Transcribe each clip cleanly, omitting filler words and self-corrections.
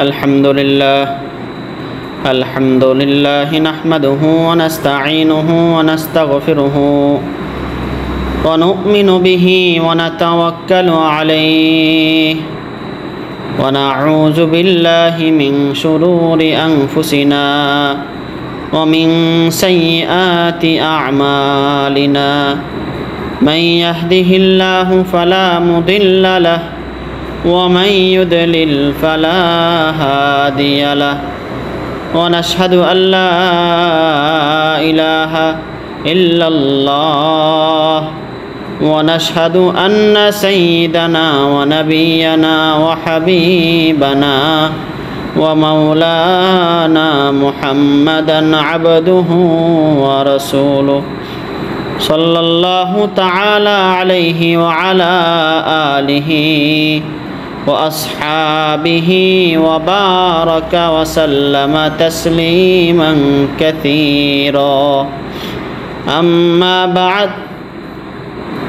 الحمد لله نحمده ونستعينه ونستغفره ونؤمن به ونتوكل عليه ونعوذ بالله من شرور أنفسنا ومن سيئات أعمالنا من يهده الله فلا مضل له ومن يضلل فلا هادي له ونشهد أن لا إله إلا الله ونشهد أن سيدنا ونبينا وحبيبنا ومولانا محمدا عبده ورسوله صلى الله تعالى عليه وعلى آله وأصحابه وبارك وسلم تسليما كثيرا أما بعد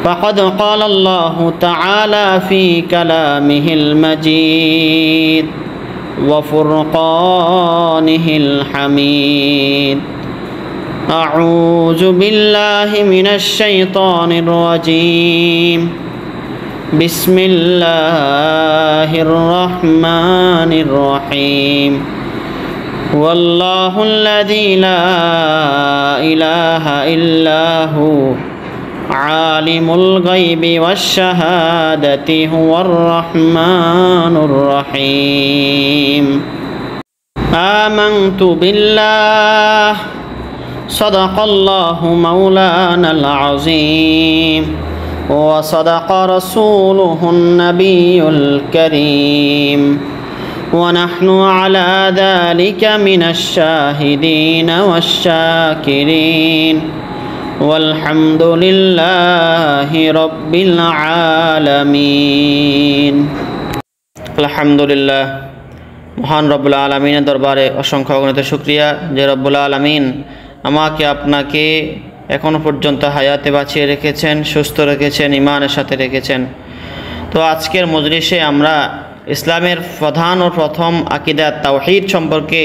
فقد قال الله تعالى في كلامه المجيد وفرقانه الحميد أعوذ بالله من الشيطان الرجيم بسم الله الرحمن الرحيم والله الذي لا إله إلا هو عالم الغيب والشهادة هو الرحمن الرحيم آمنت بالله صدق الله مولانا العظيم وصدق رسوله النبي الكريم ونحن على ذلك من الشاهدين والشاكرين والحمد لله رب العالمين الحمد لله মহান রব্বুল আলামিনের দরবারে অসংখ্য অগণিত শুকরিয়া যে রব্বুল আলামিন আমাকে আপনাকে এখনো পর্যন্ত হায়াতে বাঁচিয়ে রেখেছেন, সুস্থ রেখেছেন, ঈমানের সাথে রেখেছেন। তো আজকের মজলিসে আমরা ইসলামের প্রধান ও প্রথম আকীদা তাওহীদ সম্পর্কে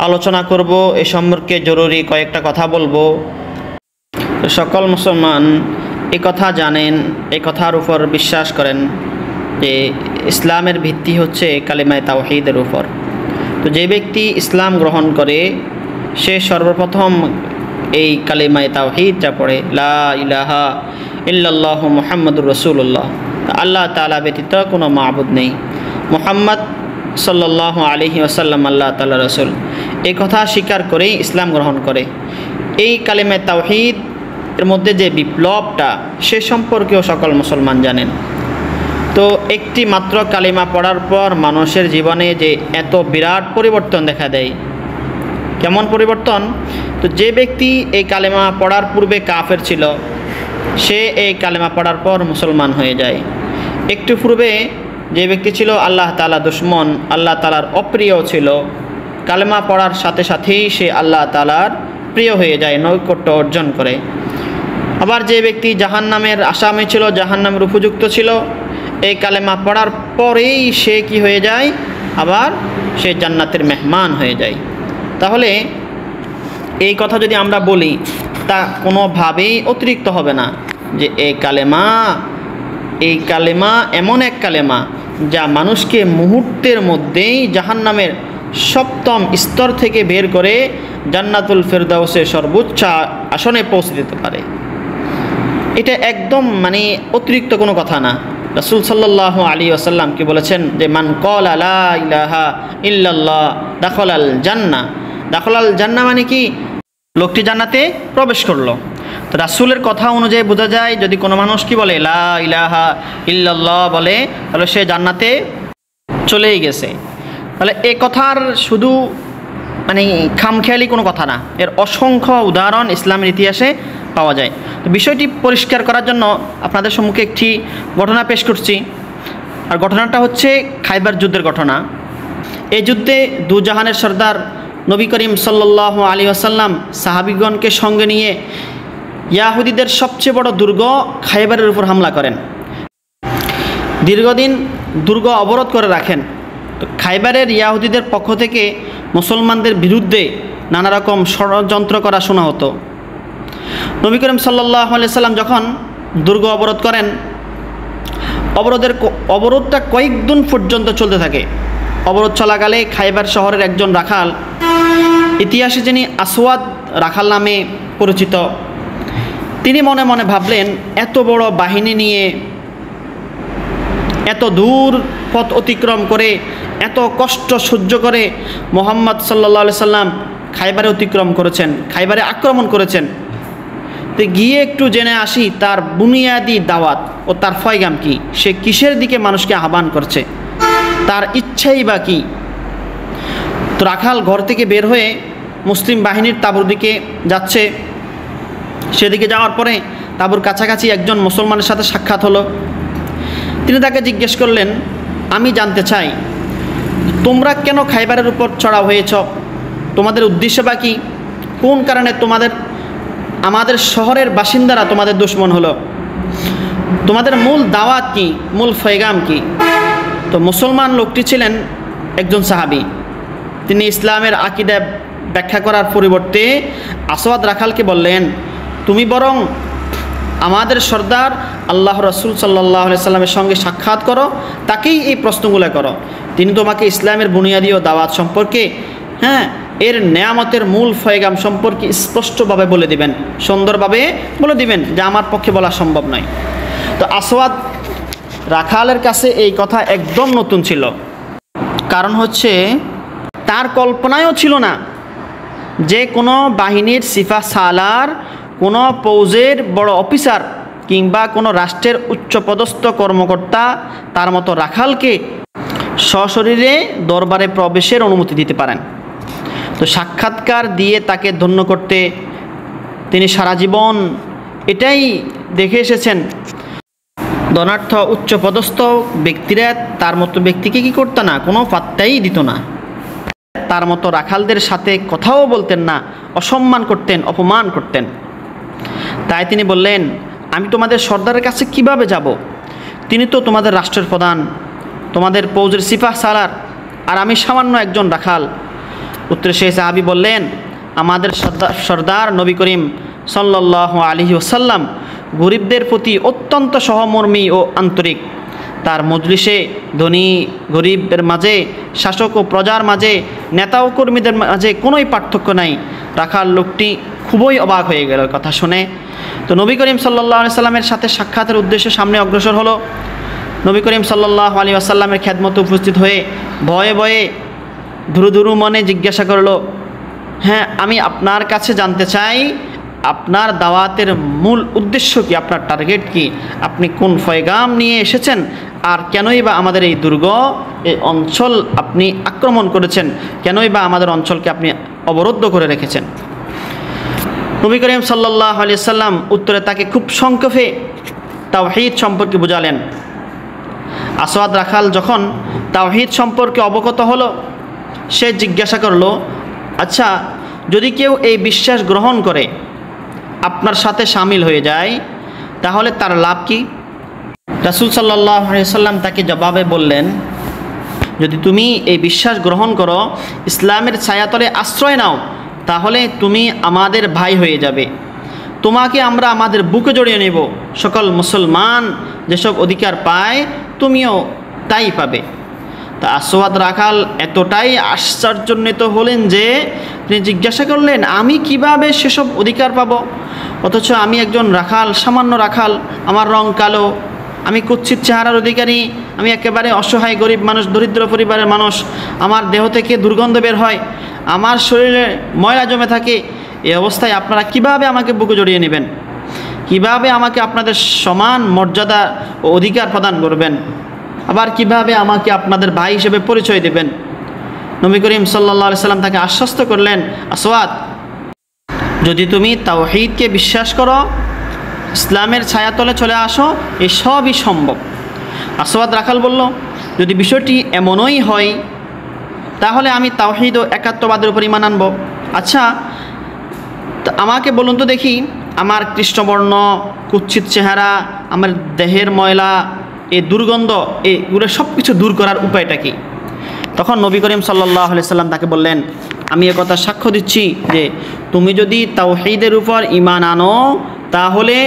আলোচনা করব। এ সম্পর্কে জরুরি কয়েকটা কথা বলবো। সকল মুসলমান এই কথা জানেন, এই কথার উপর বিশ্বাস করেন যে ইসলামের ভিত্তি হচ্ছে কালিমায়ে তাওহীদের উপর। তো যে ব্যক্তি ইসলাম গ্রহণ করে সে সর্বপ্রথম এই কালিমায়ে তাওহীদটা পড়ে, লা ইলাহা ইল্লাল্লাহু মুহাম্মাদুর রাসূলুল্লাহ, আল্লাহ তাআলা ব্যতীত কোনো মাবুদ নেই, মুহাম্মদ সাল্লাল্লাহু আলাইহি ওয়াসাল্লাম আল্লাহ তাআলা রাসূল, এই কথা স্বীকার করেই ইসলাম গ্রহণ করে। এই কালিমায়ে তাওহীদ এর মধ্যে যে বিপ্লবটা সে সম্পর্কেও সকল মুসলমান জানেন। তো একটি মাত্র কালিমা পড়ার পর মানুষের জীবনে যে এত বিরাট পরিবর্তন দেখা দেয়, কেমন পরিবর্তন? তো যে ব্যক্তি এই কালেমা পড়ার পূর্বে কাফের ছিল সে এই কালেমা পড়ার পর মুসলমান হয়ে যায়। একটু পূর্বে যে ব্যক্তি ছিল আল্লাহ তাআলা দুশমন, আল্লাহ তাআলার অপ্রিয় ছিল, কালেমা পড়ার সাথে সাথেই সে আল্লাহ তাআলার প্রিয় হয়ে যায়, নৈকট্য অর্জন করে। আবার যে ব্যক্তি জাহান্নামের আসামি ছিল, জাহান্নামের উপযুক্ত ছিল, এই কালেমা পড়ার পরেই সে কি হয়ে যায়? আবার সে জান্নাতের মেহমান হয়ে যায়। তাহলে এই কথা যদি আমরা বলি তা কোনোভাবেই অতিরিক্ত হবে না যে এই কালেমা এমন এক কালেমা যা মানুষকে মুহূর্তের মধ্যেই জাহান্নামের সপ্তম স্তর থেকে বের করে জান্নাতুল ফেরদাউসের সর্বোচ্চ আসনে পৌঁছে দিতে পারে। এটা একদম অতিরিক্ত কোনো কথা না। রাসূল সাল্লাল্লাহু আলাইহি ওয়াসাল্লাম কি বলেছেন যে মান ক্বালা লা ইলাহা ইল্লাল্লাহ দাখালাল জান্নাহ। দাখালাল জান্নাহ মানে কি? লোকটি জান্নাতে প্রবেশ করলো। তো রাসূলের কথা অনুযায়ী বোঝা যায় যদি কোনো মানুষ কি বলে লা ইলাহা ইল্লাল্লাহ বলে তাহলে সে জান্নাতে চলেই গেছে। তাহলে এই কথার শুধু খামখেয়ালি কোনো কথা না, এর অসংখ্য উদাহরণ ইসলামের ইতিহাসে পাওয়া যায়। তো বিষয়টি পরিষ্কার করার জন্য আপনাদের সম্মুখে একটি ঘটনা পেশ করছি। আর ঘটনাটা হচ্ছে খাইবার যুদ্ধের ঘটনা। এই যুদ্ধে দুজাহানের সর্দার নবী করিম সাল্লাল্লাহু আলাইহি ওয়াসাল্লাম সাহাবীগণকে সঙ্গে নিয়ে ইয়াহুদীদের সবচেয়ে বড় দুর্গ খাইবারের উপর হামলা করেন। দীর্ঘদিন দুর্গ অবরোধ করে রাখেন তো খাইবারের ইয়াহুদিদের পক্ষ থেকে মুসলমানদের বিরুদ্ধে নানা রকম ষড়যন্ত্র করা শোনা হতো। নবী করিম সাল্লাল্লাহু আলাইহি সাল্লাম যখন দুর্গ অবরোধ করেন, অবরোধটা কয়েকদিন পর্যন্ত চলতে থাকে। অবরোধ চলাকালে খাইবার শহরের একজন রাখাল, ইতিহাসে যিনি আসওয়াদ রাখাল নামে পরিচিত, তিনি মনে মনে ভাবলেন, এত বড় বাহিনী নিয়ে এত দূর পথ অতিক্রম করে এত কষ্ট সহ্য করে মুহাম্মদ সাল্লাল্লাহু আলাইহি সাল্লাম খাইবারে অতিক্রম করেছেন, খাইবারে আক্রমণ করেছেন। তো গিয়ে একটু জেনে আসি তার বুনিয়াদি দাওয়াত ও তার পয়গাম কি, সে কিসের দিকে মানুষকে আহ্বান করছে, তার ইচ্ছাই বা কী। তো রাখাল ঘর থেকে বের হয়ে মুসলিম বাহিনীর তাঁবুর দিকে যাচ্ছে। সেদিকে যাওয়ার পরে তাঁবুর কাছাকাছি একজন মুসলমানের সাথে সাক্ষাৎ হলো। তিনি তাকে জিজ্ঞেস করলেন, আমি জানতে চাই তোমরা কেন খাইবারের উপর চড়াও হয়েছ, তোমাদের উদ্দেশ্য বা কী, কোন কারণে আমাদের শহরের বাসিন্দারা তোমাদের দুশমন হলো, তোমাদের মূল দাওয়াত কি, মূল পয়গাম কি। তো মুসলমান লোকটি ছিলেন একজন সাহাবী। তিনি ইসলামের আকীদা ব্যাখ্যা করার পরিবর্তে আসওয়াদ রাখালকে বললেন, তুমি বরং আমাদের সর্দার আল্লাহ রাসূল সাল্লাল্লাহু আলাইহি সাল্লামের সঙ্গে সাক্ষাৎ করো, তাকেই এই প্রশ্নগুলো করো। তিনি তোমাকে ইসলামের বুনিয়াদি ও দাওয়াত সম্পর্কে, এর নেয়ামতের মূল পয়গাম সম্পর্কে স্পষ্টভাবে বলে দিবেন, সুন্দরভাবে বলে দিবেন, যা আমার পক্ষে বলা সম্ভব নয়। তো আসওয়াদ রাখালের কাছে এই কথা একদম নতুন ছিল। কারণ হচ্ছে তার কল্পনায়ও ছিল না যে কোনো বাহিনীর সিফা সালার, কোনো ফৌজের বড় অফিসার কিংবা কোনো রাষ্ট্রের উচ্চপদস্থ কর্মকর্তা তার মতো রাখালকে সশরীরে দরবারে প্রবেশের অনুমতি দিতে পারেন। তো সাক্ষাৎকার দিয়ে তাকে ধন্য করতে তিনি সারা জীবন এটাই দেখে এসেছেন। ধনার্থ উচ্চপদস্থ ব্যক্তিরা তার মতো ব্যক্তিকে কি করতো না, কোনো পাত্তাই দিত না। তার মতো রাখালদের সাথে কথাও বলতেন না, অসম্মান করতেন, অপমান করতেন। তাই তিনি বললেন, আমি তোমাদের সর্দারের কাছে কিভাবে যাব, তিনি তো তোমাদের রাষ্ট্রের প্রধান, তোমাদের ফৌজের সিপাহ সালার, আর আমি সামান্য একজন রাখাল। উত্তরে সেই সাহাবী বললেন, আমাদের সর্দার নবী করিম সাল্লাল্লাহু আলাইহি ওয়াসাল্লাম গরিবদের প্রতি অত্যন্ত সহমর্মী ও আন্তরিক। তার মজলিসে ধনী গরিবের মাঝে, শাসক ও প্রজার মাঝে, নেতা ও কর্মীদের মাঝে কোনোই পার্থক্য নাই। রাখাল লোকটি খুবই অবাক হয়ে গেল কথা শুনে। তো নবী করিম সাল্লাল্লাহু আলাইহি ওয়াসাল্লামের সাথে সাক্ষাতের উদ্দেশ্যে সামনে অগ্রসর হলো। নবী করিম সাল্লাল্লাহু আলাইহি ওয়াসাল্লামের খেদমতে উপস্থিত হয়ে ভয়ে ভয়ে ধুরু মনে জিজ্ঞাসা করলো, আমি আপনার কাছে জানতে চাই, আপনার দাওয়াতের মূল উদ্দেশ্য কি, আপনার টার্গেট কি, আপনি কোন পয়গাম নিয়ে এসেছেন, আর কেনই বা আমাদের এই দুর্গ, এই অঞ্চল আপনি আক্রমণ করেছেন, কেনই বা আমাদের অঞ্চলকে আপনি অবরুদ্ধ করে রেখেছেন। নবী করিম সাল্লাল্লাহু আলাইহি ওয়াসাল্লাম উত্তরে তাকে খুব সংক্ষেপে তাওহীদ সম্পর্কে বুঝালেন। আসওয়াদ রাখাল যখন তাওহীদ সম্পর্কে অবগত হলো, সে জিজ্ঞাসা করলো, আচ্ছা, যদি কেউ এই বিশ্বাস গ্রহণ করে আপনার সাথে শামিল হয়ে যায়, তাহলে তার লাভ কি? রাসূল সাল্লাল্লাহু আলাইহি ওয়াসাল্লাম তাকে জবাবে বললেন, যদি তুমি এই বিশ্বাস গ্রহণ করো, ইসলামের ছায়াতলে আশ্রয় নাও, তাহলে তুমি আমাদের ভাই হয়ে যাবে, তোমাকে আমরা আমাদের বুকে জড়িয়ে নেব। সকল মুসলমান যেসব অধিকার পায়, তুমিও তাই পাবে। তা আসওয়াদ রাখাল এতটাই আশ্চর্যান্বিত হলেন যে তিনি জিজ্ঞাসা করলেন, আমি কিভাবে সেসব অধিকার পাব, অথচ আমি একজন রাখাল, সামান্য রাখাল, আমার রং কালো, আমি কুৎসিত চেহারার অধিকারী, আমি একেবারে অসহায় গরিব মানুষ, দরিদ্র পরিবারের মানুষ, আমার দেহ থেকে দুর্গন্ধ বের হয়, আমার শরীরে ময়লা জমে থাকে। এই অবস্থায় আপনারা কিভাবে আমাকে বুকে জড়িয়ে নেবেন, কিভাবে আমাকে আপনাদের সমান মর্যাদা ও অধিকার প্রদান করবেন, আবার কিভাবে আমাকে আপনাদের ভাই হিসেবে পরিচয় দেবেন? নবী করিম সাল্লাল্লাহু আলাইহি সাল্লাম তাকে আশ্বস্ত করলেন, আসওয়াদ, যদি তুমি তাওহীদকে বিশ্বাস করো, ইসলামের ছায়াতলে চলে আসো, এই সবই সম্ভব। আসওয়াদ রাখাল বলল, যদি বিষয়টি এমনই হয়, তাহলে আমি তাওহীদ ও একাত্মবাদের উপর ঈমান আনব। আচ্ছা, আমাকে বলুন তো দেখি, আমার কৃষ্ণবর্ণ, কুৎসিত চেহারা, আমার দেহের ময়লা, এই দুর্গন্ধ, এগুলো সব কিছু দূর করার উপায়টা কি? তখন নবী করিম সাল্লাল্লাহু আলাইহি সাল্লাম তাকে বললেন, আমি একথা সাক্ষ্য দিচ্ছি যে তুমি যদি তাওহীদের উপর ঈমান আনো তাহলে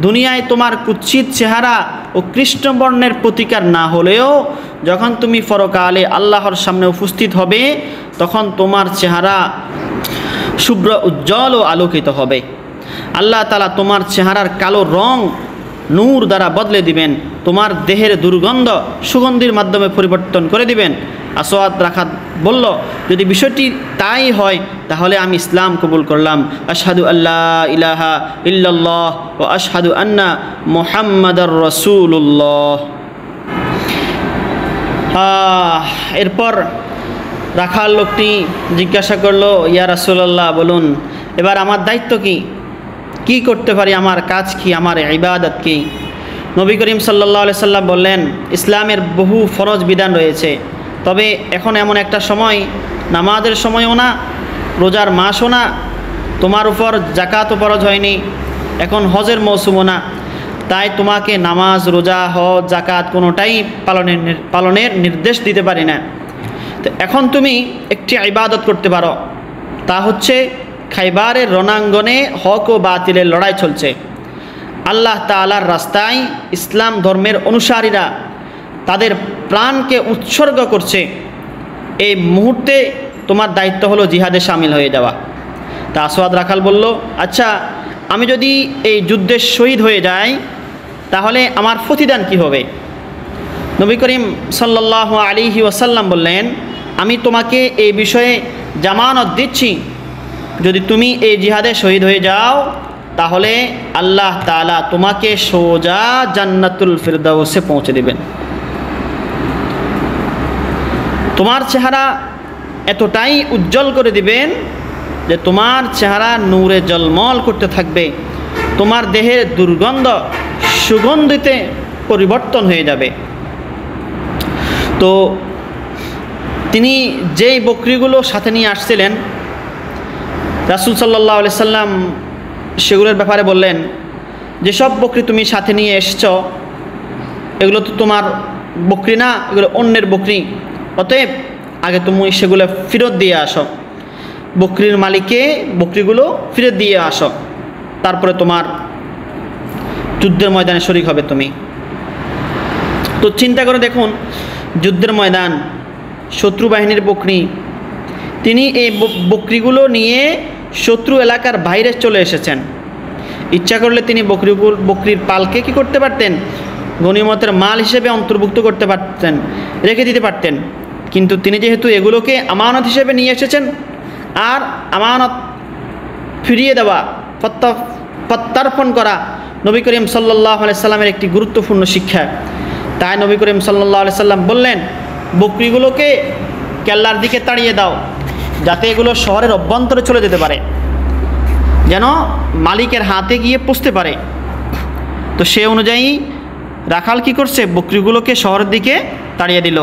দুনিয়ায় তোমার কুৎসিত চেহারা ও কৃষ্ণবর্ণের প্রতিকার না হলেও যখন তুমি পরকালে আল্লাহর সামনে উপস্থিত হবে তখন তোমার চেহারা শুভ্র উজ্জ্বল ও আলোকিত হবে। আল্লাহ তাআলা তোমার চেহারার কালো রং নূর দ্বারা বদলে দিবেন, তোমার দেহের দুর্গন্ধ সুগন্ধির মাধ্যমে পরিবর্তন করে দিবেন। আসওয়াদ রাখাত বলল, যদি বিষয়টি তাই হয় তাহলে আমি ইসলাম কবুল করলাম। আশহাদু আল্লা ইলাহা ইল্লাল্লাহ ওয়া আশহাদু আন্না মুহাম্মাদার রাসূলুল্লাহ। এরপর রাখাল লোকটি জিজ্ঞাসা করলো, ইয়া রাসূলুল্লাহ, বলুন এবার আমার দায়িত্ব কি করতে পারি, আমার কাজ কি, আমার ইবাদত কি? নবী করিম সাল্লাল্লাহু আলাইহি সাল্লাম বললেন, ইসলামের বহু ফরজ বিধান রয়েছে, তবে এখন এমন একটা সময়, নামাজের সময়ও না, রোজার মাসও না, তোমার উপর জাকাতও ফরজ হয়নি, এখন হজের মৌসুমও না, তাই তোমাকে নামাজ, রোজা, হজ, জাকাত কোনোটাই পালনের নির্দেশ দিতে পারি না। তো এখন তুমি একটি ইবাদত করতে পারো, তা হচ্ছে খাইবারের রণাঙ্গনে হক ও বাতিলের লড়াই চলছে। আল্লাহ তাআলার রাস্তায় ইসলাম ধর্মের অনুসারীরা তাদের প্রাণকে উৎসর্গ করছে। এই মুহূর্তে তোমার দায়িত্ব হলো জিহাদে শামিল হয়ে যাওয়া। তা আসওয়াদ রাখাল বলল, আচ্ছা আমি যদি এই যুদ্ধে শহীদ হয়ে যাই তাহলে আমার প্রতিদান কি হবে? নবী করিম সাল্লাল্লাহু আলাইহি ওয়াসাল্লাম বললেন, আমি তোমাকে এই বিষয়ে জামানত দিচ্ছি, যদি তুমি এই জিহাদে শহীদ হয়ে যাও তাহলে আল্লাহ তাআলা তোমাকে সোজা জান্নাতুল ফিরদাউসে পৌঁছে দেবেন। তোমার চেহারা এতটাই উজ্জ্বল করে দিবেন যে তোমার চেহারা নূরে জলমল করতে থাকবে, তোমার দেহের দুর্গন্ধ সুগন্ধিতে পরিবর্তন হয়ে যাবে। তো তিনি যেই বকরিগুলো সাথে নিয়ে আসছিলেন, রাসূল সাল্লাল্লাহু আলাইহি সাল্লাম সেগুলোর ব্যাপারে বললেন, যেসব বকরি তুমি সাথে নিয়ে এসছো এগুলো তো তোমার বকরি না, এগুলো অন্যের বকরি, অতএব আগে তুমি সেগুলো ফেরত দিয়ে আসো, বকরির মালিককে বকরিগুলো ফেরত দিয়ে আসো, তারপরে তোমার যুদ্ধের ময়দানে শরীক হবে তুমি। তো চিন্তা করে দেখুন, যুদ্ধের ময়দান, শত্রু বাহিনীর বকরি, তিনি এই বকরিগুলো নিয়ে শত্রু এলাকার বাইরে চলে এসেছেন। ইচ্ছা করলে তিনি বকরির পালকে কি করতে পারতেন, গনিমতের মাল হিসেবে অন্তর্ভুক্ত করতে পারতেন, রেখে দিতে পারতেন, কিন্তু তিনি যেহেতু এগুলোকে আমানত হিসেবে নিয়ে এসেছেন, আর আমানত ফিরিয়ে দেওয়া, প্রত্যার্পণ করা নবী করিম সাল্লাল্লাহু আলাইহি সাল্লামের একটি গুরুত্বপূর্ণ শিক্ষা। তাই নবী করিম সাল্লাল্লাহু আলাইহি সাল্লাম বললেন, বকরিগুলোকে কেল্লার দিকে তাড়িয়ে দাও, যাতে এগুলো শহরের অভ্যন্তরে চলে যেতে পারে, যেন মালিকের হাতে গিয়ে পৌঁছতে পারে। তো সে অনুযায়ী রাখাল কি করছে, বকরিগুলোকে শহরের দিকে তাড়িয়ে দিল।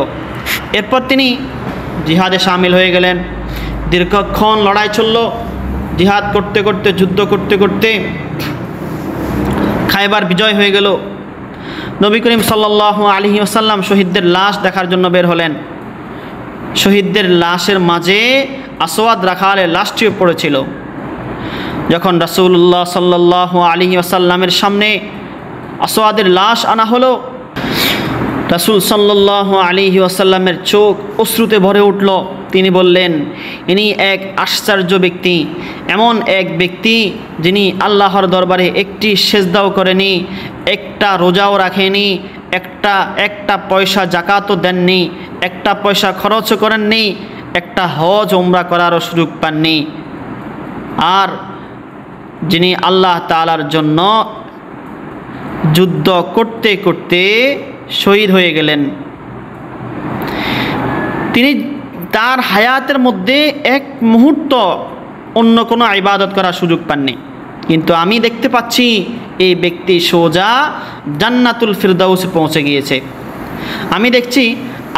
এরপর তিনি জিহাদে শামিল হয়ে গেলেন। দীর্ঘক্ষণ লড়াই চলল, জিহাদ করতে করতে, যুদ্ধ করতে করতে খায়বার বিজয় হয়ে গেল। নবী করিম সাল্লাল্লাহু আলাইহি ওয়াসাল্লাম শহীদদের লাশ দেখার জন্য বের হলেন। শহীদদের লাশের মাঝে আসওয়াদ রাখালের লাশটিও পড়েছিল। যখন রাসূলুল্লাহ সাল্লাল্লাহু আলাইহি ওয়াসাল্লামের সামনে আসওয়াদের লাশ আনা হলো, রাসূল সাল্লাল্লাহু আলাইহি ওয়াসাল্লামের চোখ অশ্রুতে ভরে উঠল। তিনি বললেন, ইনি এক আশ্চর্য ব্যক্তি, এমন এক ব্যক্তি যিনি আল্লাহর দরবারে একটি সেজদাও করেনি, একটা রোজাও রাখেনি, একটা পয়সা জাকাতও দেননি, একটা পয়সা খরচও করেননি, একটা হজ উমরা করারও সুযোগ পাননি, আর যিনি আল্লাহ তাআলার জন্য যুদ্ধ করতে করতে শহীদ হয়ে গেলেন। তিনি তার হায়াতের মধ্যে এক মুহূর্ত অন্য কোনো ইবাদত করার সুযোগ পাননি, কিন্তু আমি দেখতে পাচ্ছি এই ব্যক্তি সোজা জান্নাতুল ফিরদাউসে পৌঁছে গিয়েছে। আমি দেখছি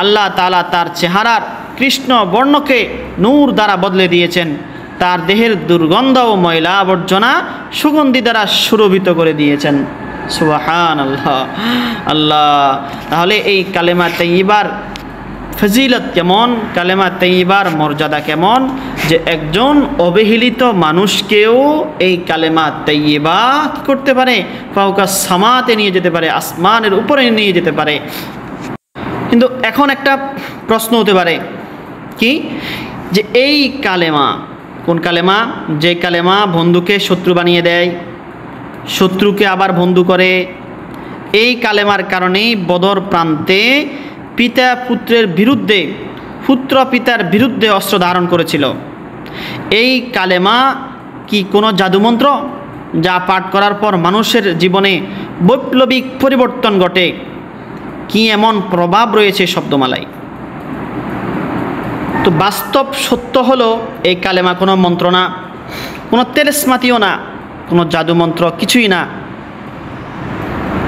আল্লাহ তাআলা তার চেহারার কৃষ্ণ বর্ণকে নূর দ্বারা বদলে দিয়েছেন, তার দেহের দুর্গন্ধ ও ময়লা আবর্জনা সুগন্ধি দ্বারা সুরভিত করে দিয়েছেন। সুবহানাল্লাহ। আল্লাহ, তাহলে এই কালেমা তাইয়্যিবার ফজিলত কেমন, কালেমা তাইয়্যিবার মর্যাদা কেমন, যে একজন অবহেলিত মানুষকেও এই কালেমা তাইয়্যিবা কি করতে পারে, ফাওকা সামাতে নিয়ে যেতে পারে, আসমানের উপরে নিয়ে যেতে পারে। কিন্তু এখন একটা প্রশ্ন হতে পারে কি, যে এই কালেমা কোন কালেমা, যে কালেমা বন্ধুকে শত্রু বানিয়ে দেয়, শত্রুকে আবার বন্ধু করে। এই কালেমার কারণেই বদর প্রান্তে পিতা পুত্রের বিরুদ্ধে, পুত্র পিতার বিরুদ্ধে অস্ত্র ধারণ করেছিল। এই কালেমা কি কোনো জাদুমন্ত্র, যা পাঠ করার পর মানুষের জীবনে বৈপ্লবিক পরিবর্তন ঘটে? কি এমন প্রভাব রয়েছে শব্দমালায়? তো বাস্তব সত্য হলো এই কালেমা কোনো মন্ত্র না, কোনো তেলেসমাতিও না, কোনো জাদুমন্ত্র কিছুই না,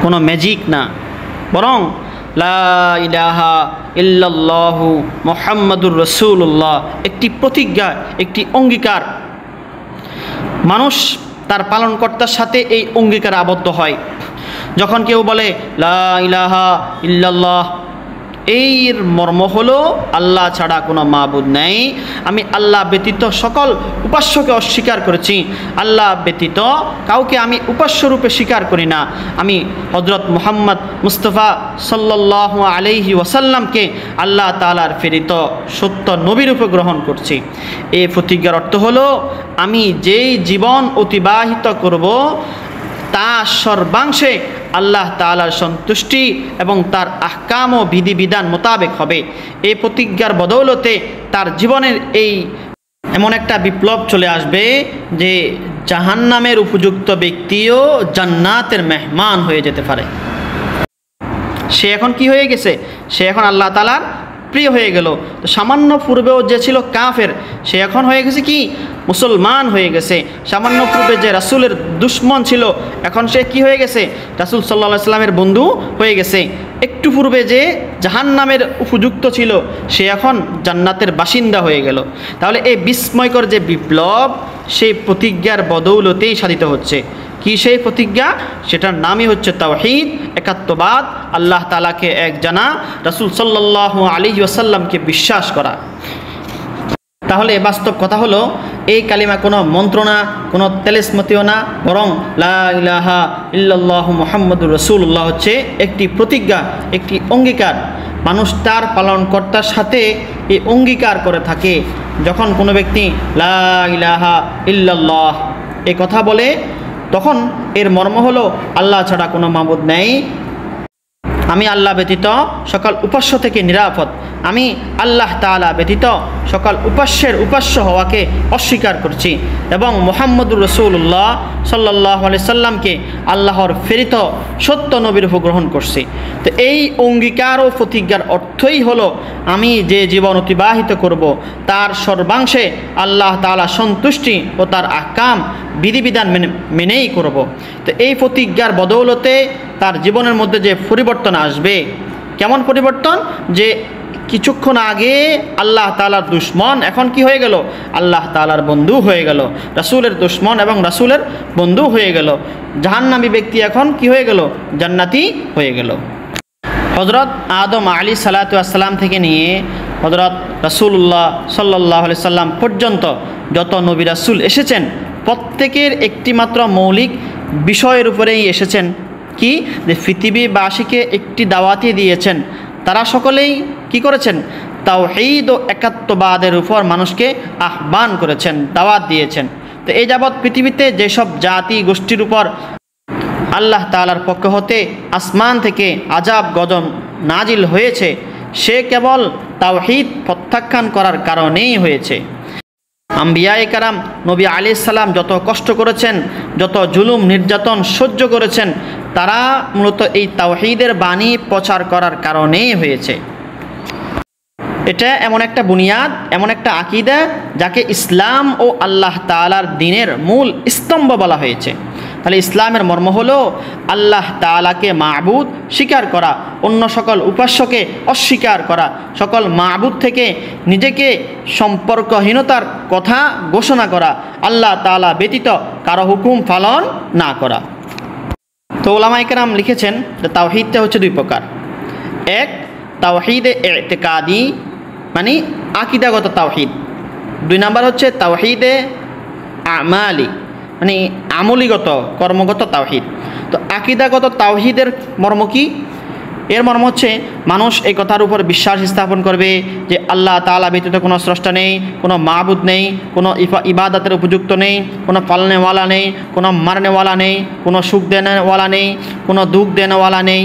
কোনো ম্যাজিক না, বরং লা ইলাহা ইল্লাল্লাহু মুহাম্মাদুর রাসূলুল্লাহ একটি প্রতিজ্ঞা, একটি অঙ্গীকার। মানুষ তার পালনকর্তার সাথে এই অঙ্গীকারে আবদ্ধ হয়। যখন কেউ বলে লা ইলাহা ইল্লাল্লাহ, এর মর্ম হলো আল্লাহ ছাড়া কোনো মাবুদ নেই, আমি আল্লাহ ব্যতীত সকল উপাস্যকে অস্বীকার করেছি, আল্লাহ ব্যতীত কাউকে আমি উপাস্যরূপে স্বীকার করি না, আমি হযরত মুহাম্মদ মুস্তাফা সাল্লাল্লাহু আলাইহি ওয়াসাল্লামকে আল্লাহ তাআলার প্রেরিত সত্য নবীরূপে গ্রহণ করছি। এই প্রতিজ্ঞার অর্থ হলো আমি যেই জীবন অতিবাহিত করব তা সর্বাংশে আল্লাহ তাআলার সন্তুষ্টি এবং তার আহকাম ও বিধিবিধান মোতাবেক হবে। এই প্রতিজ্ঞার বদৌলতে তার জীবনের এই এমন একটা বিপ্লব চলে আসবে যে জাহান্নামের উপযুক্ত ব্যক্তিও জান্নাতের মেহমান হয়ে যেতে পারে। সে এখন কি হয়ে গেছে, সে এখন আল্লাহ তাআলার প্রিয় হয়ে গেল। তো সামান্য পূর্বেও যে ছিল কাফের, সে এখন হয়ে গেছে কি, মুসলমান হয়ে গেছে। সামান্য পূর্বে যে রাসূলের দুশমন ছিল, এখন সে কি হয়ে গেছে, রাসূল সাল্লাল্লাহু আলাইহি সাল্লামের বন্ধু হয়ে গেছে। একটু পূর্বে যে জাহান্নামের উপযুক্ত ছিল, সে এখন জান্নাতের বাসিন্দা হয়ে গেল। তাহলে এই বিস্ময়কর যে বিপ্লব, সেই প্রতিজ্ঞার বদৌলতেই সাধিত হচ্ছে। কি সেই প্রতিজ্ঞা? সেটার নামই হচ্ছে তাওহীদ, একাত্মবাদ, আল্লাহ তাআলাকে এক জানা, রাসূল সাল্লাল্লাহু আলাইহি ওয়াসাল্লামকে বিশ্বাস করা। তাহলে বাস্তব কথা হলো এই কালিমা কোনো মন্ত্র না, কোনো তেলেসমাতিও না, বরং লা ইলাহা ইল্লাল্লাহু মুহাম্মাদুর রাসূলুল্লাহ হচ্ছে একটি প্রতিজ্ঞা, একটি অঙ্গীকার। মানুষ তার পালনকর্তার সাথে এই অঙ্গীকার করে থাকে। যখন কোনো ব্যক্তি লা ইলাহা ইল্লাল্লাহ এই কথা বলে, তখন এর মর্ম হলো আল্লাহ ছাড়া কোনো মাবুদ নেই, আমি আল্লাহ ব্যতীত সকল উপাস্য থেকে নিরাপদ, আমি আল্লাহ তাআলা ব্যতীত সকল উপাস্যের উপাস্য হওয়াকে অস্বীকার করছি এবং মুহাম্মদুর রাসূলুল্লাহ সাল্লাল্লাহু আলাইহি সাল্লামকে আল্লাহর প্রেরিত সত্য নবীরূপে গ্রহণ করছি। তো এই অঙ্গীকার ও প্রতিজ্ঞার অর্থই হলো আমি যে জীবন অতিবাহিত করব তার সর্বাংশে আল্লাহ তাআলা সন্তুষ্টি ও তার আহকাম বিধিবিধান মেনেই করব। তো এই প্রতিজ্ঞার বদৌলতে তার জীবনের মধ্যে যে পরিবর্তন আসবে, কেমন পরিবর্তন, যে কিছুক্ষণ আগে আল্লাহ তাআলার দুশমন এখন কি হয়ে গেল, আল্লাহ তাআলার বন্ধু হয়ে গেল, রাসূলের দুশমন এবং রাসূলের বন্ধু হয়ে গেল, জাহান্নামী ব্যক্তি এখন কি হয়ে গেল, জান্নাতি হয়ে গেল। হযরত আদম আলাইহিস সালাতু ওয়াস সালাম থেকে নিয়ে হযরত রাসূলুল্লাহ সাল্লাল্লাহু আলাইহি সাল্লাম পর্যন্ত যত নবী রাসূল এসেছেন, প্রত্যেকের একটি মাত্র মৌলিক বিষয়ের উপরেই এসেছেন। কি, যে পৃথিবীবাসীকে একটি দাওয়াতই দিয়েছেন। তারা সকলেই কি করেছেন, তাওহীদ ও একাত্মবাদের উপর মানুষকে আহ্বান করেছেন, দাওয়াত দিয়েছেন। তো এই যাবৎ পৃথিবীতে যেসব জাতি গোষ্ঠীর উপর আল্লাহ তাআলার পক্ষ হতে আসমান থেকে আযাব গজব নাজিল হয়েছে, সে কেবল তাওহীদ প্রত্যাখ্যান করার কারণেই হয়েছে। আম্বিয়ায়ে কেরাম নবী আলাইহিস সালাম যত কষ্ট করেছেন, যত জুলুম নির্যাতন সহ্য করেছেন, তারা মূলত এই তাওহীদের বাণী প্রচার করার কারণেই হয়েছে। এটা এমন একটা বুনিয়াদ, এমন একটা আকীদা যাকে ইসলাম ও আল্লাহ তাআলার দ্বীনের মূল স্তম্ভ বলা হয়েছে। তাহলে ইসলামের মর্ম হলো আল্লাহ তাআলাকে মাবুদ স্বীকার করা, অন্য সকল উপাস্যকে অস্বীকার করা, সকল মাবুদ থেকে নিজেকে সম্পর্কহীনতার কথা ঘোষণা করা, আল্লাহ তাআলা ব্যতীত কারো হুকুম পালন না করা। তো উলামায়ে কেরাম লিখেছেন যে তাওহীদটা হচ্ছে দুই প্রকার। এক, তাওহীদে ইতিকাদি মানে আকীদাগত তাওহীদ, 2 নাম্বার হচ্ছে তাওহীদে আমালি মানে আমলিগত কর্মগত তাওহীদ। তো আকীদাগত তাওহীদের মর্ম কি? এর মর্ম হচ্ছে মানুষ এই কথার উপর বিশ্বাস স্থাপন করবে যে আল্লাহ তাআলা ব্যতীত কোনো স্রষ্টা নেই, কোনো মাবুদ নেই, কোনো ইবাদতের উপযুক্ত নেই, কোনো পালনেওয়ালা নেই, কোনো মারনেওয়ালা নেই, কোনো সুখ দেনেওয়ালা নেই, কোনো দুঃখ দেনেওয়ালা নেই।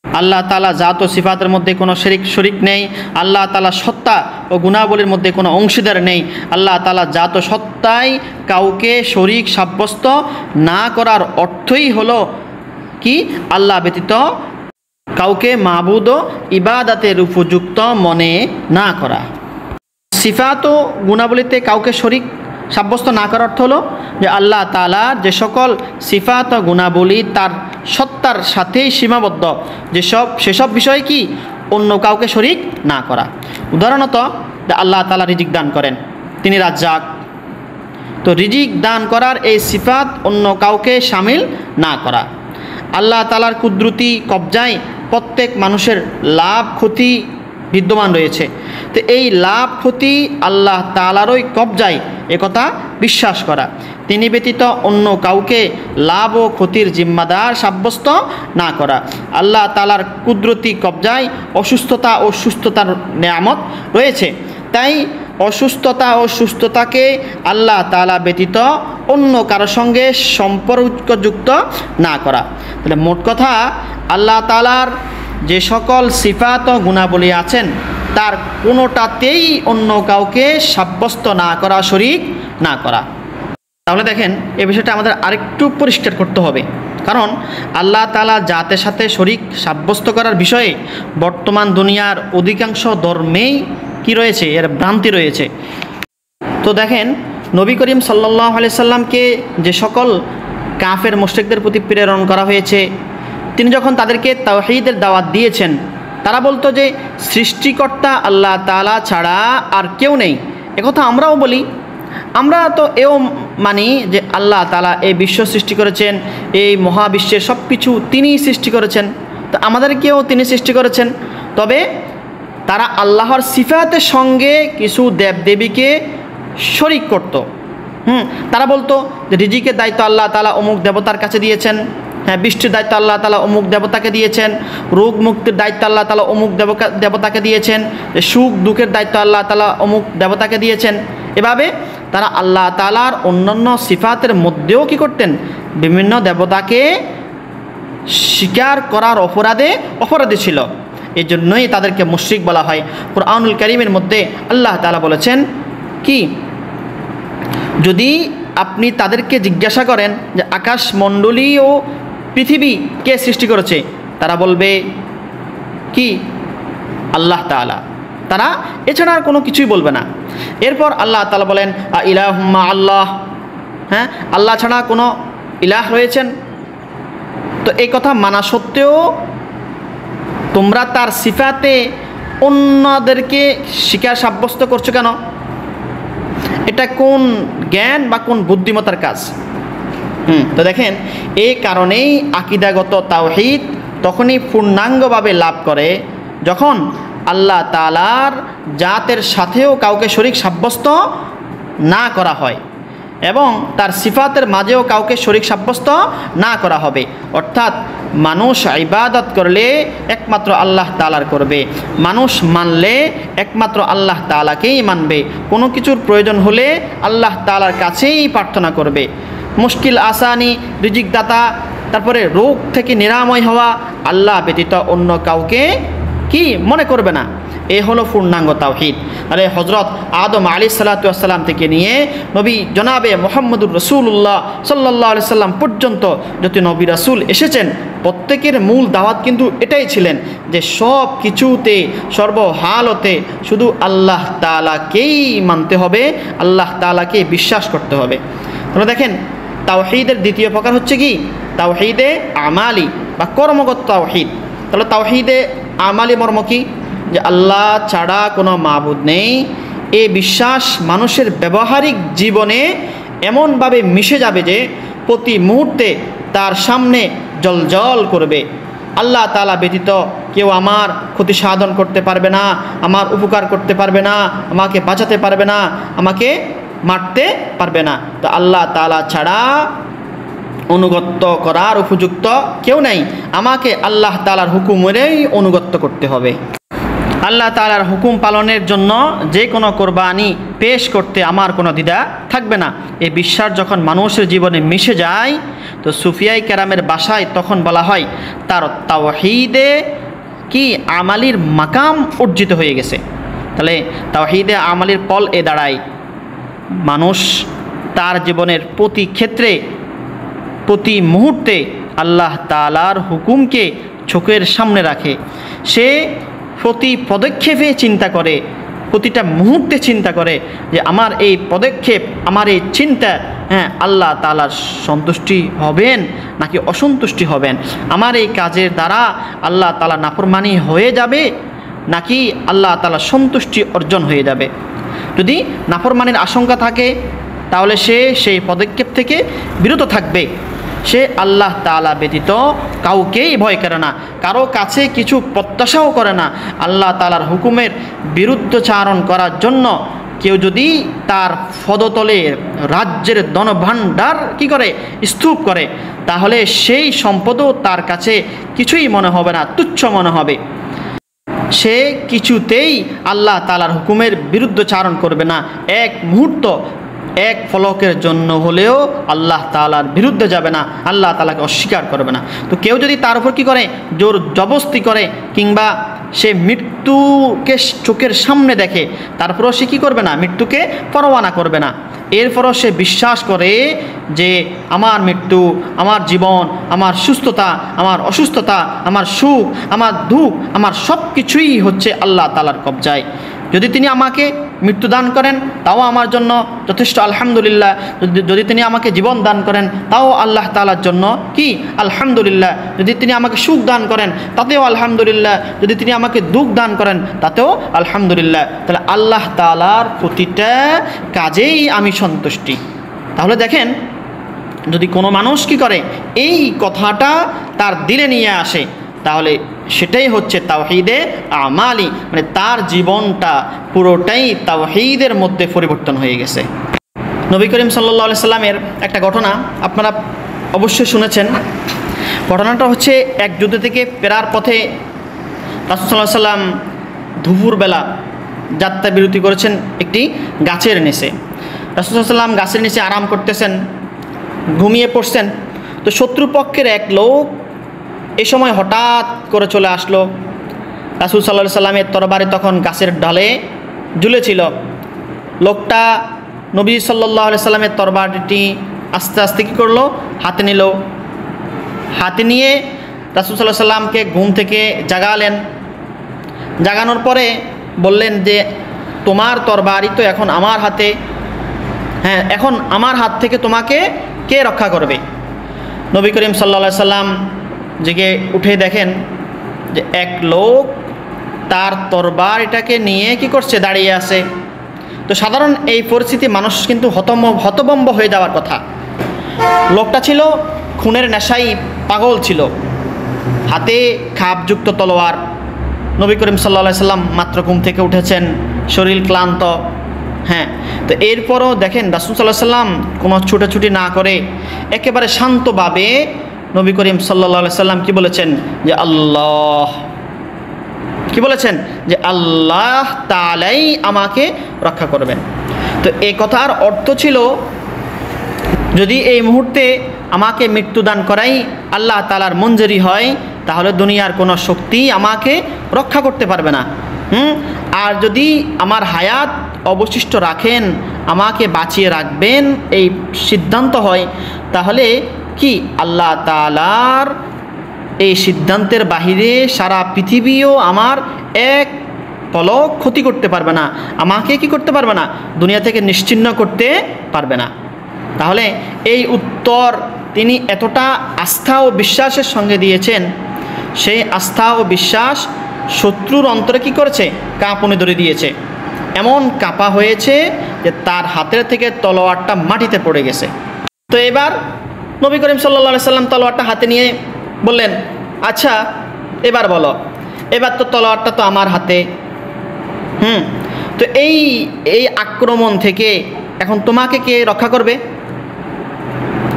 আল্লাহ তাআলা জাত ও সিফাতের মধ্যে কোনো শরিক নেই। আল্লাহ তাআলা সত্তা ও গুণাবলীর মধ্যে কোনো অংশীদার নেই। আল্লাহ তাআলা জাত ও সত্তায় কাউকে শরিক সাব্যস্ত না করার অর্থই হলো কি? আল্লাহ ব্যতীত কাউকে মাবুদ ও ইবাদতের উপযুক্ত মনে না করা। সিফাত ও গুণাবলীতে কাউকে শরিক সাব্যস্ত না করার অর্থ হলো যে আল্লাহ তাআলার যে সকল সিফাত ও গুণাবলী তার সত্তার সাথেই সীমাবদ্ধ, সেসব বিষয়ে কি অন্য কাউকে শরিক না করা। উদাহরণত আল্লাহ তাআলা রিজিক দান করেন, তিনি রাজ্জাক। তো রিজিক দান করার এই সিফাত অন্য কাউকে শামিল না করা। আল্লাহ তাআলার কুদরতি কবজায় প্রত্যেক মানুষের লাভ ক্ষতি বিদ্যমান রয়েছে। তো এই লাভ ক্ষতি আল্লাহ তাআলারই কবজায় একথা বিশ্বাস করা। তিনি ব্যতীত অন্য কাউকে লাভ ও ক্ষতির জিম্মাদার সাব্যস্ত না করা। আল্লাহ তাআলার কুদরতি কবজায় অসুস্থতা ও সুস্থতার নেয়ামত রয়েছে, তাই অসুস্থতা ও সুস্থতাকে আল্লাহ তাআলা ব্যতীত অন্য কারোর সঙ্গে সম্পর্কযুক্ত না করা। তাহলে মোট কথা আল্লাহ তাআলার যে সকল সিফাত ও গুণাবলী আছেন তার কোনোটাতেই অন্য কাউকে সাব্যস্ত না করা, শরিক না করা। তাহলে দেখেন এই বিষয়টা আমাদের আরেকটু পরিষ্কার করতে হবে, কারণ আল্লাহ তাআলা জাতের সাথে শরিক সাব্যস্ত করার বিষয়ে বর্তমান দুনিয়ার অধিকাংশ ধর্মেই কি রয়েছে, এর ভ্রান্তি রয়েছে। তো দেখেন নবী করিম সাল্লাল্লাহু আলাইহি সাল্লামকে যে সকল কাফের মুশরিকদের প্রতি প্রেরণ করা হয়েছে, তিনি যখন তাদেরকে তাওহীদের দাওয়াত দিয়েছেন, তারা বলতো যে সৃষ্টিকর্তা আল্লাহ তাআলা ছাড়া আর কেউ নেই। একথা আমরাও বলি, আমরা তো এও মানি যে আল্লাহ তাআলা এই বিশ্ব সৃষ্টি করেছেন, এই মহাবিশ্বের সব কিছু তিনিই সৃষ্টি করেছেন, তো আমাদেরকেও তিনি সৃষ্টি করেছেন। তবে তারা আল্লাহর সিফাতের সঙ্গে কিছু দেবদেবীকে শরিক করত। তারা বলতো যে রিজিকের দায়িত্ব আল্লাহ তাআলা অমুক দেবতার কাছে দিয়েছেন, হ্যাঁ বৃষ্টির দায়িত্ব আল্লাহ তাআলা অমুক দেবতাকে দিয়েছেন, রোগ মুক্তির দায়িত্ব আল্লাহ তাআলা অমুক দেবতাকে দিয়েছেন, সুখ দুঃখের দায়িত্ব আল্লাহ তাআলা অমুক দেবতাকে দিয়েছেন। এভাবে তারা আল্লাহ তাআলার অন্যান্য সিফাতের মধ্যেও কি করতেন, বিভিন্ন দেবতাকে স্বীকার করার অপরাধী ছিল। এই জন্যই তাদেরকে মুশরিক বলা হয়। কুরআনুল কারীমের মধ্যে আল্লাহ তাআলা বলেছেন কি, যদি আপনি তাদেরকে জিজ্ঞাসা করেন যে আকাশমণ্ডলী ও পৃথিবী কে সৃষ্টি করেছে, তারা বলবে কি আল্লাহ তাআলা, তারা এছাড়া আর কোনো কিছুই বলবে না। এরপর আল্লাহ তাআলা বলেন ইলাহুম্মা আল্লাহ, হ্যাঁ আল্লাহ ছাড়া কোনো ইলাহ রয়েছেন? তো এই কথা মানা সত্ত্বেও তোমরা তার সিফাতে অন্যদেরকে স্বীকার সাব্যস্ত করছো কেন? এটা কোন জ্ঞান বা কোন বুদ্ধিমত্তার কাজ? তো দেখেন এই কারণেই আকীদাগত তাওহীদ তখনই পূর্ণাঙ্গভাবে লাভ করে যখন আল্লাহ তাআলার জাতের সাথেও কাউকে শরিক সাব্যস্ত না করা হয় এবং তার সিফাতের মাঝেও কাউকে শরিক সাব্যস্ত না করা হবে। অর্থাৎ মানুষ ইবাদত করলে একমাত্র আল্লাহ তাআলার করবে, মানুষ মানলে একমাত্র আল্লাহ তাআলাকেই মানবে, কোনো কিছুর প্রয়োজন হলে আল্লাহ তাআলার কাছেই প্রার্থনা করবে। মুশকিল আসানি, রিজিক দাতা, তারপরে রোগ থেকে নিরাময় হওয়া আল্লাহ ব্যতীত অন্য কাউকে কি মনে করবে না। এ হলো পূর্ণাঙ্গ তাওহীদ। আরে হযরত আদম আলাইহিস সালাতু ওয়াস সালাম থেকে নিয়ে নবী জনাবে মুহাম্মদুর রাসূলুল্লাহ সাল্লাল্লাহু আলাইহি সাল্লাম পর্যন্ত যত নবী রাসূল এসেছেন প্রত্যেকের মূল দাওয়াত কিন্তু এটাই ছিলেন যে সব কিছুতে সর্বহালতে শুধু আল্লাহ তাআলাকেই মানতে হবে, আল্লাহ তাআলাকে বিশ্বাস করতে হবে। তোমরা দেখেন তাওহীদের দ্বিতীয় প্রকার হচ্ছে কি তাওহীদে আমালি বা কর্মগত তাওহীদ। তাহলে তাওহীদে আমালি মর্ম কি? যে আল্লাহ ছাড়া কোনো মাবুদ নেই, এই বিশ্বাস মানুষের ব্যবহারিক জীবনে এমনভাবে মিশে যাবে যে প্রতি মুহূর্তে তার সামনে জ্বলজ্বল করবে। আল্লাহ তাআলা ব্যতীত কি কেউ আমার ক্ষতি সাধন করতে পারবে না, আমার উপকার করতে পারবে না, আমাকে বাঁচাতে পারবে না, আমাকে মারতে পারবে না। তো আল্লাহ তাআলা ছাড়া অনুগত্য করার উপযুক্ত কেউ নেই। আমাকে আল্লাহ তাআলার হুকুমেরই অনুগত্য করতে হবে। আল্লাহ তাআলার হুকুম পালনের জন্য যে কোনো কোরবানি পেশ করতে আমার কোনো দ্বিধা থাকবে না। এই বিশ্বাস যখন মানুষের জীবনে মিশে যায়, তো সুফিয়াই কেরামের ভাষায় তখন বলা হয় তার তাওহীদে কি আমালির মাকাম অর্জিত হয়ে গেছে। তাহলে তাওহীদে আমালির ফল এ দাঁড়ায় মানুষ তার জীবনের প্রতি ক্ষেত্রে প্রতি মুহূর্তে আল্লাহ তাআলার হুকুমকে চোখের সামনে রাখে। সে প্রতি পদক্ষেপে চিন্তা করে, প্রতিটা মুহূর্তে চিন্তা করে যে আমার এই পদক্ষেপ, আমার এই চিন্তা, আল্লাহ তাআলার সন্তুষ্টি হবেন নাকি অসন্তুষ্টি হবেন, আমার এই কাজের দ্বারা আল্লাহ তাআলা নাফরমানি হয়ে যাবে নাকি আল্লাহ তাআলা সন্তুষ্টি অর্জন হয়ে যাবে। যদি নাফরমানির আশঙ্কা থাকে তাহলে সে সেই পদক্ষেপ থেকে বিরত থাকবে। সে আল্লাহ তাআলা ব্যতীত কাউকেই ভয় করে না, কারো কাছে কিছু প্রত্যাশাও করে না। আল্লাহ তাআলার হুকুমের বিরুদ্ধাচরণ করার জন্য কেউ যদি তার পদতলে রাজ্যের ধনভাণ্ডার কি করে, স্তূপ করে, তাহলে সেই সম্পদও তার কাছে কিছুই মনে হবে না, তুচ্ছ মনে হবে। সে কিছুতেই আল্লাহ তাআলার হুকুমের বিরুদ্ধাচরণ করবে না। এক মুহূর্ত, এক ফলকের জন্য হলেও আল্লাহ তাআলার বিরুদ্ধে যাবে না, আল্লাহ তাআলাকে অস্বীকার করবে না। তো কেউ যদি তার উপর কী করে, জোর জবরদস্তি করে, কিংবা সে মৃত্যুকে চোখের সামনে দেখে, তারপরেও সে কী করবে না, মৃত্যুকে পরোয়া করবে না। এরপরও সে বিশ্বাস করে যে আমার মৃত্যু, আমার জীবন, আমার সুস্থতা, আমার অসুস্থতা, আমার সুখ, আমার দুঃখ, আমার সব কিছুই হচ্ছে আল্লাহ তাআলার কবজায়। যদি তিনি আমাকে মৃত্যু দান করেন তাও আমার জন্য যথেষ্ট, আলহামদুলিল্লাহ। যদি তিনি আমাকে জীবন দান করেন তাও আল্লাহ তাআলার জন্য কি আলহামদুলিল্লাহ। যদি তিনি আমাকে সুখ দান করেন তাতেও আলহামদুলিল্লাহ। যদি তিনি আমাকে দুঃখ দান করেন তাতেও আলহামদুলিল্লাহ। তাহলে আল্লাহ তাআলার প্রতিটা কাজেই আমি সন্তুষ্টি। তাহলে দেখেন, যদি কোনো মানুষ কি করে, এই কথাটা তার দিলে নিয়ে আসে, তাহলে সেটাই হচ্ছে তাওহীদে আমালি, মানে তার জীবনটা পুরোটাই তাওহীদের মধ্যে পরিবর্তন হয়ে গেছে। নবী করিম সাল্লাল্লাহু আলাইহি সাল্লামের একটা ঘটনা আপনারা অবশ্যই শুনেছেন। ঘটনাটা হচ্ছে এক যুদ্ধ থেকে ফেরার পথে রাসূল সাল্লাল্লাহু আলাইহি সাল্লাম দুপুরবেলা যাত্রা বিরতি করেছেন একটি গাছের নিচে। রাসূল সাল্লাল্লাহু আলাইহি সাল্লাম গাছের নিচে আরাম করতেছেন, ঘুমিয়ে পড়ছেন। তো শত্রুপক্ষের এক লোক এ সময় হঠাৎ করে চলে আসলো। রাসূল সাল্লাল্লাহু আলাইহি সাল্লামের তরবারি তখন গাছের ডালে ঝুলেছিল। লোকটা নবী সাল্লাল্লাহু আলাইহি সাল্লামের তরবারিটি আস্তে আস্তে কী করলো, হাতে নিল। হাতে নিয়ে রাসূল সাল্লাল্লাহু আলাইহি সাল্লামকে ঘুম থেকে জাগালেন। জাগানোর পরে বললেন যে তোমার তরবারি তো এখন আমার হাতে, এখন আমার হাত থেকে তোমাকে কে রক্ষা করবে? নবী করিম সাল্লাল্লাহু আলাইহি সাল্লাম জেগে উঠে দেখেন যে এক লোক তার তরবারিটাকে নিয়ে কি করছে, দাঁড়িয়ে আছে। তো সাধারণ এই পরিস্থিতি মানুষ কিন্তু হতভম্ব হয়ে যাওয়ার কথা। লোকটা ছিল খুনের নেশায় পাগল ছিল, হাতে খাপযুক্ত তলোয়ার। নবী করিম সাল্লাল্লাহু আলাইহি সাল্লাম মাত্র ঘুম থেকে উঠেছেন, শরীর ক্লান্ত। তো এরপরও দেখেন রাসূল সাল্লাল্লাহু আলাইহি সাল্লাম কোনো ছুটাছুটি না করে একেবারে শান্তভাবে নবী করিম সাল্লাল্লাহু আলাইহি সাল্লাম কি বলেছেন, যে আল্লাহ, কি বলেছেন, যে আল্লাহ তাআলাই আমাকে রক্ষা করবেন। তো এই কথার অর্থ ছিল, যদি এই মুহূর্তে আমাকে মৃত্যুদান করাই আল্লাহ তাআলার মঞ্জুরি হয়, তাহলে দুনিয়ার কোনো শক্তি আমাকে রক্ষা করতে পারবে না। আর যদি আমার হায়াত অবশিষ্ট রাখেন, আমাকে বাঁচিয়ে রাখবেন, এই সিদ্ধান্ত হয়, তাহলে কি আল্লাহ তাআলার এই সিদ্ধান্তের বাহিরে সারা পৃথিবীও আমার এক পলক ক্ষতি করতে পারবে না, আমাকে কি করতে পারবে না, দুনিয়া থেকে নিশ্চিহ্ন করতে পারবে না। তাহলে এই উত্তর তিনি এতটা আস্থা ও বিশ্বাসের সঙ্গে দিয়েছেন, সেই আস্থা ও বিশ্বাস শত্রুর অন্তরে কি করেছে, কাঁপুনি ধরে দিয়েছে। এমন কাঁপা হয়েছে যে তার হাতের থেকে তলোয়ারটা মাটিতে পড়ে গেছে। তো এবার নবী করিম সাল্লাল্লাহু আলাইহি সাল্লাম তলোয়ারটা হাতে নিয়ে বললেন, আচ্ছা এবার বলো, এবার তো তলোয়ারটা তো আমার হাতে। তো এই আক্রমণ থেকে এখন তোমাকে কে রক্ষা করবে,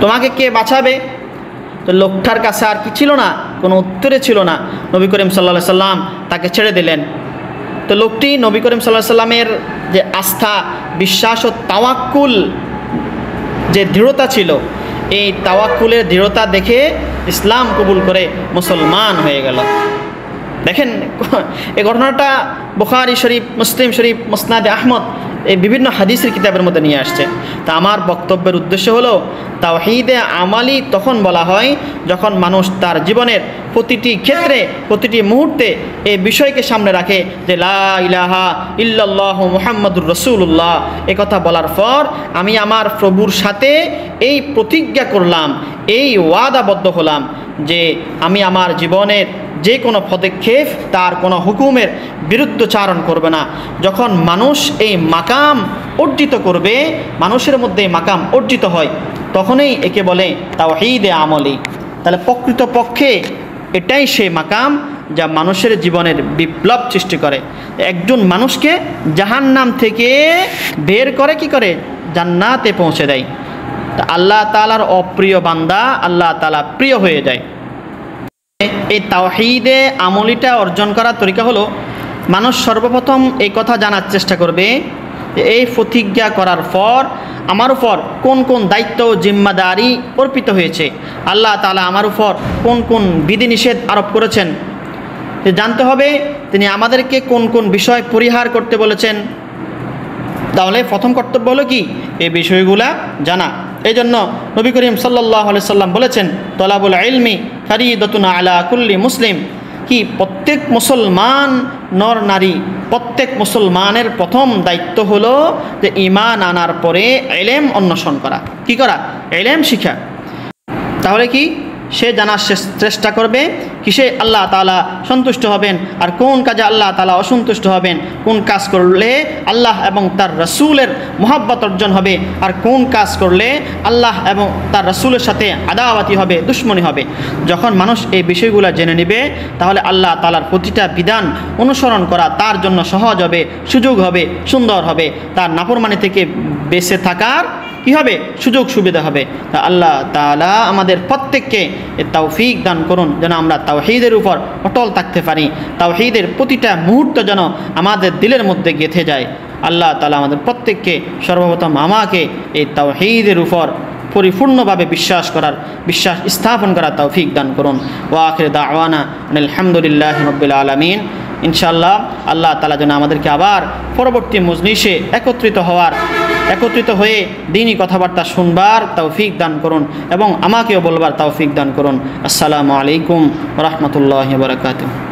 তোমাকে কে বাঁচাবে? তো লোকটার কাছে আর কি ছিল না, কোনো উত্তরে ছিল না। নবী করিম সাল্লাল্লাহু আলাইহি সাল্লাম তাকে ছেড়ে দিলেন। তো লোকটি নবী করিম সাল্লাল্লাহু আলাইহি সাল্লামের যে আস্থা, বিশ্বাস ও তাওয়াক্কুল যে দৃঢ়তা ছিল, এই তাওয়াক্কুলের দৃঢ়তা দেখে ইসলাম কবুল করে মুসলমান হয়ে গেল। দেখেন এই ঘটনাটা বুখারী শরীফ, মুসলিম শরীফ, মুসনাদে আহমদ, এই বিভিন্ন হাদিসের কিতাবের মধ্যে নিয়ে আসছে। তা আমার বক্তব্যের উদ্দেশ্য হলো, তাওহীদে আমালি তখন বলা হয় যখন মানুষ তার জীবনের প্রতিটি ক্ষেত্রে, প্রতিটি মুহূর্তে এই বিষয়কে সামনে রাখে যে লা ইলাহা ইল্লাল্লাহু মুহাম্মাদুর রাসূলুল্লাহ। এ কথা বলার পর আমি আমার প্রভুর সাথে এই প্রতিজ্ঞা করলাম, এই ওয়াদাবদ্ধ হলাম যে আমি আমার জীবনের যে কোনো পদক্ষেপ তার কোনো হুকুমের বিরুদ্ধচারণ করবে না। যখন মানুষ এই মাকাম অর্জিত করবে, মানুষের মধ্যে মাকাম অর্জিত হয়, তখনই একে বলে তাওহীদে আমলি। তাহলে প্রকৃতপক্ষে এটাই সেই মাকাম যা মানুষের জীবনের বিপ্লব সৃষ্টি করে, একজন মানুষকে জাহান্নাম থেকে বের করে কি করে জান্নাতে পৌঁছে দেয়। তা আল্লাহ তাআলার অপ্রিয় বান্দা আল্লাহ তাআলা প্রিয় হয়ে যায়। এই তাওহীদে আমলিটা অর্জন করার তরিকা হলো, মানুষ সর্বপ্রথম এই কথা জানার চেষ্টা করবে যে এই প্রতিজ্ঞা করার পর আমার উপর কোন কোন দায়িত্ব ও জিম্মাদারি অর্পিত হয়েছে, আল্লাহ তাআলা আমার উপর কোন কোন বিধিনিষেধ আরোপ করেছেন, জানতে হবে তিনি আমাদেরকে কোন কোন বিষয় পরিহার করতে বলেছেন। তাহলে প্রথম কর্তব্য হলো কি, এই বিষয়গুলা জানা। এই জন্য নবী করিম সাল্লাল্লাহু আলাইহি সাল্লাম বলেছেন, তলাবুল ইলমি ফরিদাতুন আলা কুল্লি মুসলিম, কি প্রত্যেক মুসলমান নর নারী, প্রত্যেক মুসলমানের প্রথম দায়িত্ব হলো যে ঈমান আনার পরে ইলম অন্বেষণ করা। কি করা? ইলম শিখা। তাহলে কি সে জানার চেষ্টা করবে কিসে আল্লাহ তাআলা সন্তুষ্ট হবেন আর কোন কাজে আল্লাহ তাআলা অসন্তুষ্ট হবেন, কোন কাজ করলে আল্লাহ এবং তার রাসূলের মহব্বত অর্জন হবে আর কোন কাজ করলে আল্লাহ এবং তার রাসূলের সাথে আদাওয়াতি হবে, দুশমনী হবে। যখন মানুষ এই বিষয়গুলো জেনে নেবে, তাহলে আল্লাহ তাআলার প্রতিটা বিধান অনুসরণ করা তার জন্য সহজ হবে, সুযোগ হবে, সুন্দর হবে। তার নাফরমানি থেকে বেঁচে থাকার কি হবে? সুযোগ সুবিধা হবে। তা আল্লাহ তাআলা আমাদের প্রত্যেককে তৌফিক দান করুন যেন আমরা তাওহীদের উপর অটল থাকতে পারি, তাওহীদের প্রতিটা মুহূর্ত যেন আমাদের দিলের মধ্যে গেঁথে যায়। আল্লাহ তাআলা আমাদের প্রত্যেককে সর্বপ্রথম আমাকে এই তাওহীদের উপর পরিপূর্ণভাবে বিশ্বাস স্থাপন করার তৌফিক দান করুন। ওয়া আখির দাওয়ানা আলহামদুলিল্লাহি রাব্বিল আলামিন। ইনশাআল্লাহ আল্লাহ তাআলা যেন আমাদেরকে আবার পরবর্তী মজলিসে একত্রিত হয়ে দ্বীনি কথাবার্তা শুনবার তৌফিক দান করুন এবং আমাকেও বলবার তৌফিক দান করুন। আসসালামু আলাইকুম ওয়া রাহমাতুল্লাহি ওয়া বারাকাতুহু।